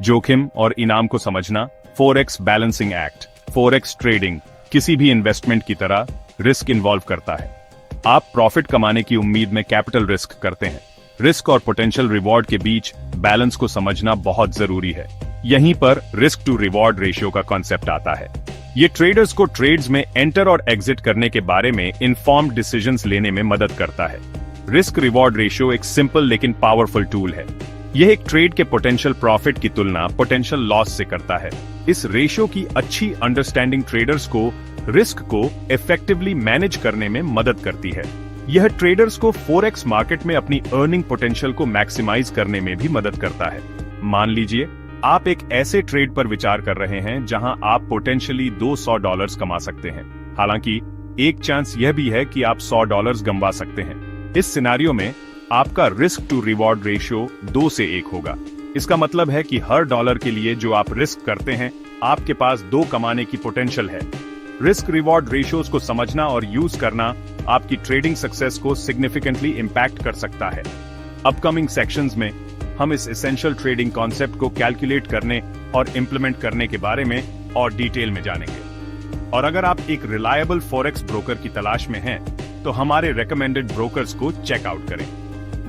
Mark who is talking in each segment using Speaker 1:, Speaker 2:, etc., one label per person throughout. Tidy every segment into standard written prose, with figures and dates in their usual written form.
Speaker 1: जोखिम और इनाम को समझना। Forex balancing act. Forex trading किसी भी इन्वेस्टमेंट की तरह रिस्क इन्वॉल्व करता है। आप प्रॉफिट कमाने की उम्मीद में कैपिटल रिस्क करते हैं। रिस्क और पोटेंशियल रिवॉर्ड के बीच बैलेंस को समझना बहुत जरूरी है। यहीं पर रिस्क टू रिवॉर्ड रेशियो का कॉन्सेप्ट आता है। ये ट्रेडर्स को ट्रेड्स में एंटर और एग्जिट करने के बारे में इन्फॉर्म्ड डिसीजंस लेने में मदद करता है। रिस्क रिवॉर्ड रेशियो एक सिंपल लेकिन पावरफुल टूल है। यह एक ट्रेड के पोटेंशियल प्रॉफिट की तुलना पोटेंशियल लॉस से करता है। इस रेशियो की अच्छी अंडरस्टैंडिंग ट्रेडर्स को रिस्क को इफेक्टिवली मैनेज करने में मदद करती है। यह ट्रेडर्स को फॉरेक्स मार्केट में अपनी अर्निंग पोटेंशियल को मैक्सिमाइज करने में भी मदद करता है। मान लीजिए आप एक ऐसे ट्रेड पर विचार कर रहे हैं जहां आप पोटेंशियली $200 कमा सकते हैं। हालांकि एक चांस यह भी है कि आप $100 गंवा सकते हैं। इस सिनेरियो में आपका रिस्क टू रिवॉर्ड रेशियो 2 से 1 होगा। इसका मतलब है कि हर डॉलर के लिए जो आप रिस्क करते हैं आपके पास 2 कमाने की पोटेंशियल है। रिस्क रिवॉर्ड रेशियोज को समझना और यूज करना आपकी ट्रेडिंग सक्सेस को सिग्निफिकेंटली इंपैक्ट कर सकता है। अपकमिंग सेक्शंस में हम इस एसेंशियल ट्रेडिंग कॉन्सेप्ट को कैलकुलेट करने और इंप्लीमेंट करने के बारे में और डिटेल में जानेंगे। और अगर आप एक रिलायबल फॉरेक्स ब्रोकर की तलाश में हैं, तो हमारे रेकमेंडेड ब्रोकर्स को चेकआउट करें।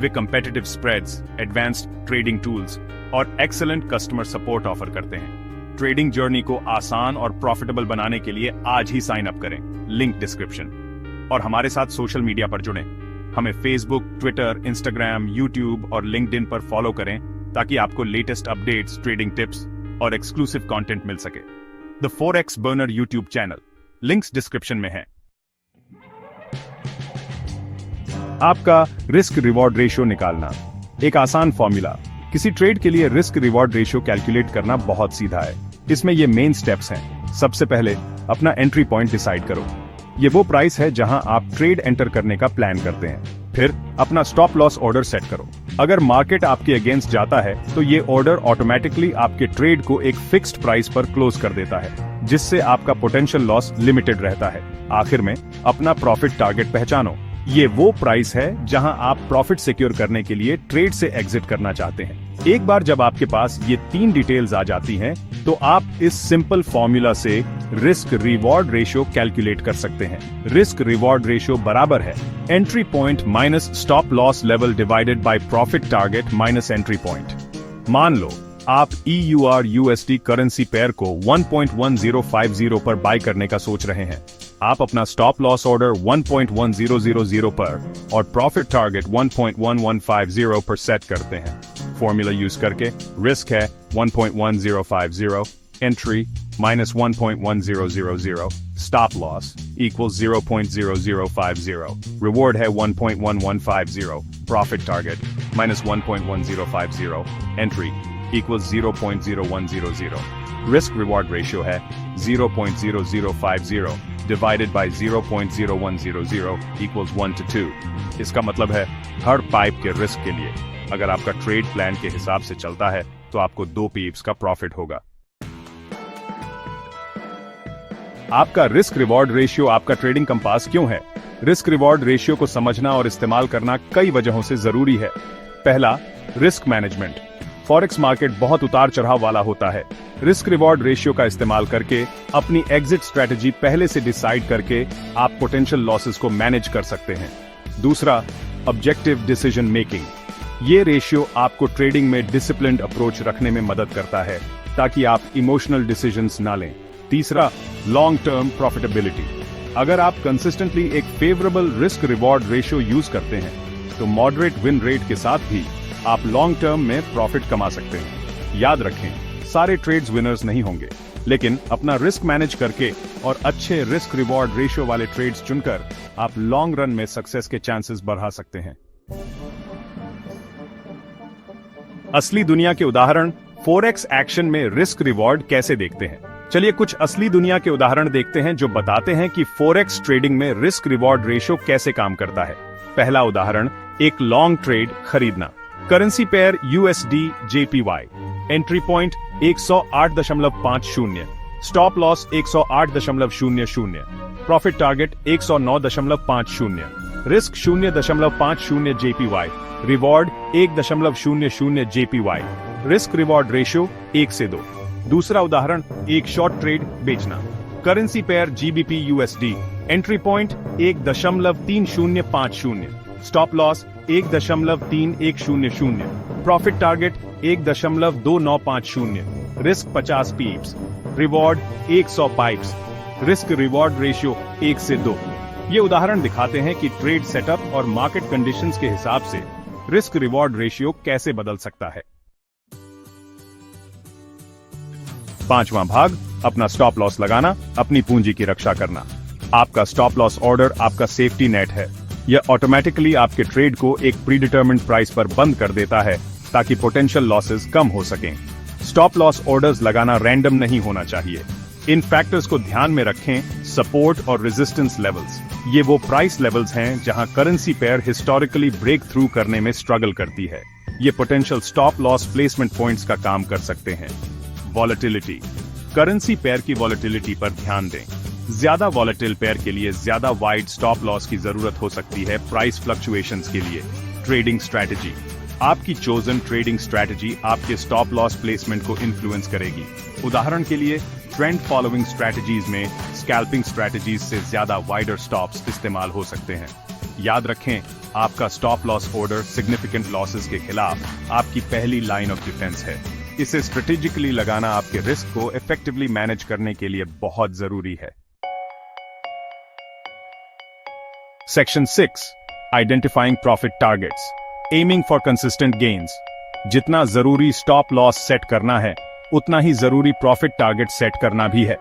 Speaker 1: वे competitive spreads, advanced trading tools और एक्सीलेंट कस्टमर सपोर्ट ऑफर करते हैं। ट्रेडिंग जर्नी को आसान और प्रॉफिटेबल बनाने के लिए आज ही साइन अप करें, लिंक डिस्क्रिप्शन। और हमारे साथ सोशल मीडिया पर जुड़ें। हमें फेसबुक, ट्विटर, इंस्टाग्राम, यूट्यूब और लिंक्डइन पर फॉलो करें ताकि आपको लेटेस्ट अपडेट्स, ट्रेडिंग टिप्स और एक्सक्लूसिव कंटेंट मिल सके। The forex burner YouTube channel, links description में है। आपका रिस्क रिवॉर्ड रेशियो निकालना एक आसान फॉर्मूला। किसी ट्रेड के लिए रिस्क रिवॉर्ड रेशियो कैलकुलेट करना बहुत सीधा है। इसमें ये मेन स्टेप्स हैं। सबसे पहले अपना एंट्री पॉइंट डिसाइड करो। ये वो प्राइस है जहां आप ट्रेड एंटर करने का प्लान करते हैं। फिर अपना स्टॉप लॉस ऑर्डर सेट करो। अगर मार्केट आपके अगेंस्ट जाता है तो ये ऑर्डर ऑटोमेटिकली आपके ट्रेड को एक फिक्स्ड प्राइस पर क्लोज कर देता है, जिससे आपका पोटेंशियल लॉस लिमिटेड रहता है। आखिर में अपना प्रॉफिट टारगेट पहचानो। ये वो प्राइस है जहां आप प्रॉफिट सिक्योर करने के लिए ट्रेड से एग्जिट करना चाहते हैं। एक बार जब आपके पास ये 3 डिटेल्स आ जाती हैं, तो आप इस सिंपल फॉर्मूला से रिस्क रिवॉर्ड रेशियो कैलकुलेट कर सकते हैं। रिस्क रिवॉर्ड रेशियो बराबर है entry point minus stop loss level divided by profit target minus entry point. मान लो आप EUR/USD करेंसी पेयर को 1.1050 पर बाय करने का सोच रहे हैं। आप अपना स्टॉप लॉस ऑर्डर 1.1000 पर और प्रॉफिट टारगेट 1.1150 पर सेट करते हैं। फॉर्मूला यूज करके रिस्क है 1.1050, entry minus 1.1000, stop loss equals 0.0050, reward है 1.1150, profit target minus 1.1050, entry equals 0.0100. Risk reward ratio है 0.0050 divided by 0.0100 equals 1 to 2. इसका मतलब है हर पाइप के रिस्क के लिए अगर आपका ट्रेड प्लान के हिसाब से चलता है तो आपको 2 पीप्स का प्रॉफिट होगा। आपका रिस्क रिवॉर्ड रेशियो आपका ट्रेडिंग कंपास क्यों है? रिस्क रिवॉर्ड रेशियो को समझना और इस्तेमाल करना कई वजहों से जरूरी है। पहला, रिस्क मैनेजमेंट। फॉरेक्स मार्केट बहुत उतार चढ़ाव वाला होता है। रिस्क रिवॉर्ड रेशियो का इस्तेमाल करके अपनी एग्जिट स्ट्रेटजी पहले से डिसाइड करके आप पोटेंशियल लॉसेस को मैनेज कर सकते हैं। दूसरा, ऑब्जेक्टिव डिसीजन मेकिंग। ये रेशियो आपको ट्रेडिंग में डिसिप्लिन्ड अप्रोच रखने में मदद करता है ताकि आप इमोशनल डिसीजंस ना लें। तीसरा, लॉन्ग टर्म प्रॉफिटेबिलिटी। अगर आप कंसिस्टेंटली एक favourable risk reward ratio use करते हैं तो मॉडरेट विन रेट के साथ भी आप लॉन्ग टर्म में प्रॉफिट कमा सकते हैं। याद रखें, सारे ट्रेड्स विनर्स नहीं होंगे, लेकिन अपना रिस्क मैनेज करके और अच्छे रिस्क रिवॉर्ड रेशियो वाले ट्रेड्स चुनकर आप लॉन्ग रन में सक्सेस के चांसेस बढ़ा सकते हैं। असली दुनिया के उदाहरण फॉरेक्स एक्शन में रिस्क रिवॉर्ड कैसे देखते हैं। चलिए कुछ असली दुनिया के उदाहरण देखते हैं जो बताते हैं कि फॉरेक्स ट्रेडिंग में रिस्क रिवॉर्ड रेशियो कैसे काम करता है। पहला उदाहरण, एक लॉन्ग ट्रेड खरीदना। Currency pair USD JPY, entry point 108.50, stop loss 108.00, profit target 109.50, risk 0.50 JPY, reward 1.00 JPY, risk reward ratio 1 से 2। दूसरा उदाहरण, एक शॉर्ट ट्रेड बेचना। Currency pair GBP USD, entry point 1.3050, stop loss 1.3100, profit target 1.2950, risk 50 peeps, reward 100 pipes, risk reward ratio 1 से 2। ये उदाहरण दिखाते हैं कि ट्रेड सेटअप और मार्केट कंडीशंस के हिसाब से रिस्क रिवॉर्ड रेशियो कैसे बदल सकता है। पांचवां भाग, अपना स्टॉप लॉस लगाना, अपनी पूंजी की रक्षा करना। आपका स्टॉप लॉस ऑर्डर आपका सेफ्टी नेट है। यह ऑटोमेटिकली आपके ट्रेड को एक प्रीडिटरमिन्ड प्राइस पर बंद कर देता है ताकि पोटेंशियल लॉसेस कम हो सकें। स्टॉप लॉस ऑर्डर्स लगाना रैंडम नहीं होना चाहिए। इन फैक्टर्स को ध्यान में रखें, सपोर्ट और रेजिस्टेंस लेवल्स। ये वो प्राइस लेवल्स हैं जहां currency pair historically break through करने में स्ट्रगल करती है। ये potential stop loss placement points का काम कर सकते हैं। वॉलेटिलिटी, करेंसी पेयर की वॉलेटिलिटी पर ध्यान दें। ज्यादा वॉलेटिल पेयर के लिए ज्यादा वाइड स्टॉप लॉस की जरूरत हो सकती है प्राइस फ्लक्चुएशंस के लिए। ट्रेडिंग स्ट्रैटेजी, आपकी चोजन ट्रेडिंग स्ट्रैटेजी आपके स्टॉप लॉस प्लेसमेंट को इन्फ्लुएंस करेगी। उदाहरण के लिए, ट्रेंड फॉलोइंग स्ट्रैटेजीज में स्कैल्पिंग स्ट्रैटेजीज से ज्यादा वाइडर स्टॉप्स इस्तेमाल हो सकते हैं। याद रखें, आपका stop loss order significant losses के खिलाफ आपकी पहली लाइन ऑफ डिफेंस है। इसे स्ट्रेटेजिकली लगाना आपके रिस्क को इफेक्टिवली मैनेज करने के लिए बहुत जरूरी है। Section 6, identifying profit targets, aiming for consistent gains. जितना जरूरी स्टॉप लॉस सेट करना है, उतना ही जरूरी प्रॉफिट टारगेट सेट करना भी है।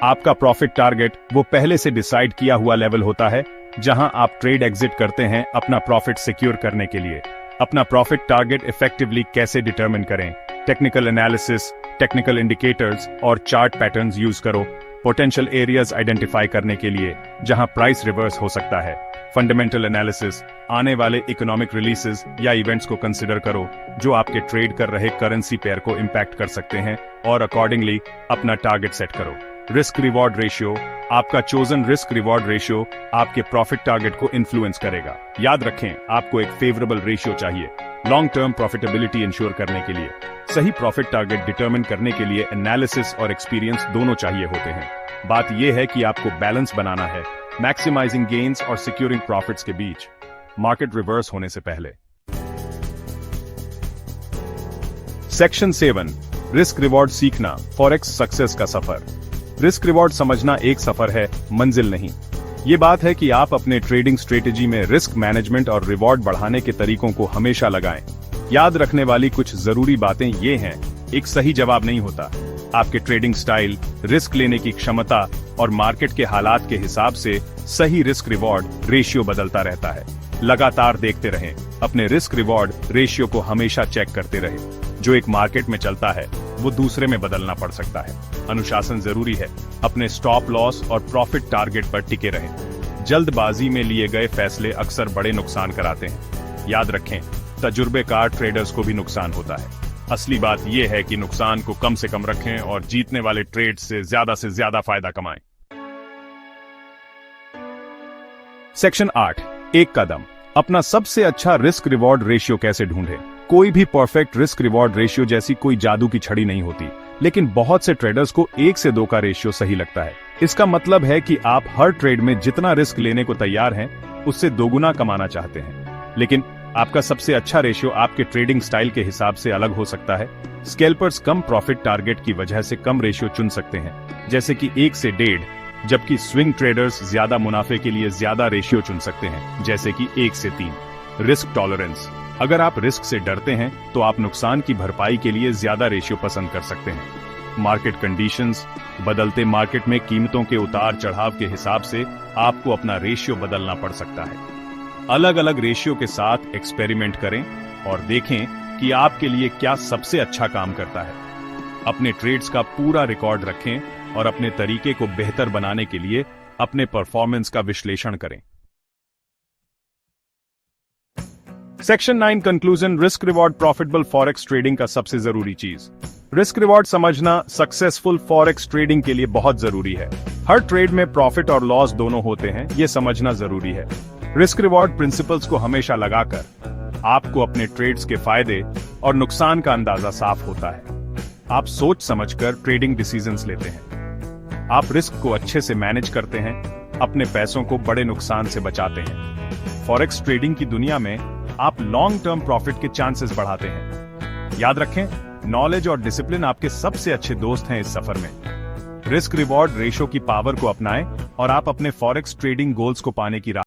Speaker 1: आपका प्रॉफिट टारगेट वो पहले से डिसाइड किया हुआ लेवल होता है जहां आप ट्रेड एग्जिट करते हैं अपना प्रॉफिट सिक्योर करने के लिए। अपना प्रॉफिट टारगेट इफेक्टिवली कैसे डिटरमिन करें? टेक्निकल एनालिसिस, टेक्निकल इंडिकेटर्स और चार्ट पैटर्न्स यूज करो। पोटेंशियल एरियाज आइडेंटिफाई करने के लिए जहां प्राइस रिवर्स हो सकता है। फंडामेंटल एनालिसिस, आने वाले इकोनॉमिक रिलीजेस या इवेंट्स को कंसिडर करो जो आपके ट्रेड कर रहे करेंसी पेयर को इंपैक्ट कर सकते हैं और अकॉर्डिंगली अपना टारगेट सेट करो। रिस्क रिवॉर्ड रेशियो, आपका चोजन रिस्क रिवॉर्ड रेशियो आपके प्रॉफिट टारगेट को इन्फ्लुएंस करेगा। याद रखें, आपको एक फेवरेबल रेशियो चाहिए लॉन्ग टर्म प्रॉफिटेबिलिटी इंश्योर करने के लिए। सही प्रॉफिट टारगेट डिटरमिन करने के लिए एनालिसिस और एक्सपीरियंस दोनों चाहिए होते हैं। बात यह है कि आपको बैलेंस बनाना है, मैक्सिमाइजिंग गेन्स और सिक्योरिंग प्रॉफिट्स के बीच, मार्केट रिवर्स होने से पहले। सेक्शन 7, रिस्क रिवॉर्ड सीखना, फॉरेक्स सक्सेस का सफर। रिस्क रिवॉर्ड समझना एक सफर है, मंजिल नहीं। ये बात है कि आप अपने ट्रेडिंग स्ट्रेटेजी में रिस्क मैनेजमेंट और रिवॉर्ड बढ़ाने के तरीकों को हमेशा लगाएं। याद रखने वाली कुछ जरूरी बातें ये हैं, एक सही जवाब नहीं होता। आपके ट्रेडिंग स्टाइल, रिस्क लेने की क्षमता और मार्केट के हालात के हिसाब से सही रिस्क रिवॉर्ड रेशियो बदलता रहता है। लगातार देखते रहें, अपने रिस्क रिवॉर्ड रेशियो को हमेशा चेक करते रहें। जो एक मार्केट में चलता है वो दूसरे में बदलना पड़ सकता है। अनुशासन जरूरी है, अपने स्टॉप लॉस और प्रॉफिट टारगेट पर टिके रहें। जल्दबाजी में लिए गए फैसले अक्सर बड़े नुकसान कराते हैं। याद रखें, तजुर्बेकार ट्रेडर्स को भी नुकसान होता है। असली बात यह है कि नुकसान को कम से कम रखें और जीतने वाले ट्रेड से ज्यादा फायदा कमाएं। सेक्शन 8, एक कदम, अपना सबसे अच्छा रिस्क रिवॉर्ड रेशियो कैसे ढूंढें। कोई भी परफेक्ट रिस्क रिवॉर्ड रेशियो जैसी कोई जादू की छड़ी नहीं होती, लेकिन बहुत से ट्रेडर्स को 1 से 2 का रेशियो सही लगता है। इसका मतलब है कि आप हर ट्रेड में जितना रिस्क लेने को तैयार हैं, उससे दोगुना कमाना चाहते हैं। लेकिन आपका सबसे अच्छा रेशियो आपके ट्रेडिंग स्टाइल के हिसाब से अलग हो सकता है। स्कैल्पर्स कम प्रॉफिट टारगेट की वजह से कम रेशियो चुन सकते हैं, जैसे कि 1 से 1.5, जबकि स्विंग ट्रेडर्स ज्यादा मुनाफे के लिए ज्यादा रेशियो चुन सकते हैं, जैसे कि 1 से 3। रिस्क टॉलरेंस, अगर आप रिस्क से डरते हैं तो आप नुकसान की भरपाई के लिए ज्यादा रेशियो पसंद कर सकते हैं। मार्केट कंडीशंस, बदलते मार्केट में कीमतों के उतार चढ़ाव के हिसाब से आपको अपना रेशियो बदलना पड़ सकता है। अलग अलग रेशियो के साथ एक्सपेरिमेंट करें और देखें कि आपके लिए क्या सबसे अच्छा काम करता है। अपने ट्रेड्स का पूरा रिकॉर्ड रखें और अपने तरीके को बेहतर बनाने के लिए अपने परफॉर्मेंस का विश्लेषण करें। Section 9, conclusion, risk reward profitable forex trading का सबसे जरूरी चीज। रिस्क रिवॉर्ड समझना सक्सेसफुल फॉरेक्स ट्रेडिंग के लिए बहुत जरूरी है। हर ट्रेड में प्रॉफिट और लॉस दोनों होते हैं, यह समझना जरूरी है। रिस्क रिवॉर्ड प्रिंसिपल्स को हमेशा लगाकर आपको अपने ट्रेड्स के फायदे और नुकसान का अंदाजा साफ होता है। आप सोच समझकर ट्रेडिंग डिसीजंस लेते हैं। आप रिस्क को अच्छे से मैनेज करते हैं, अपने पैसों को बड़े नुकसान से बचाते हैं। फॉरेक्स ट्रेडिंग की दुनिया में आप लॉन्ग टर्म प्रॉफिट के चांसेस बढ़ाते हैं। याद रखें, नॉलेज और डिसिप्लिन आपके सबसे अच्छे दोस्त हैं इस सफर में। रिस्क रिवॉर्ड रेशो की पावर को अपनाएं और आप अपने फॉरेक्स ट्रेडिंग गोल्स को पाने की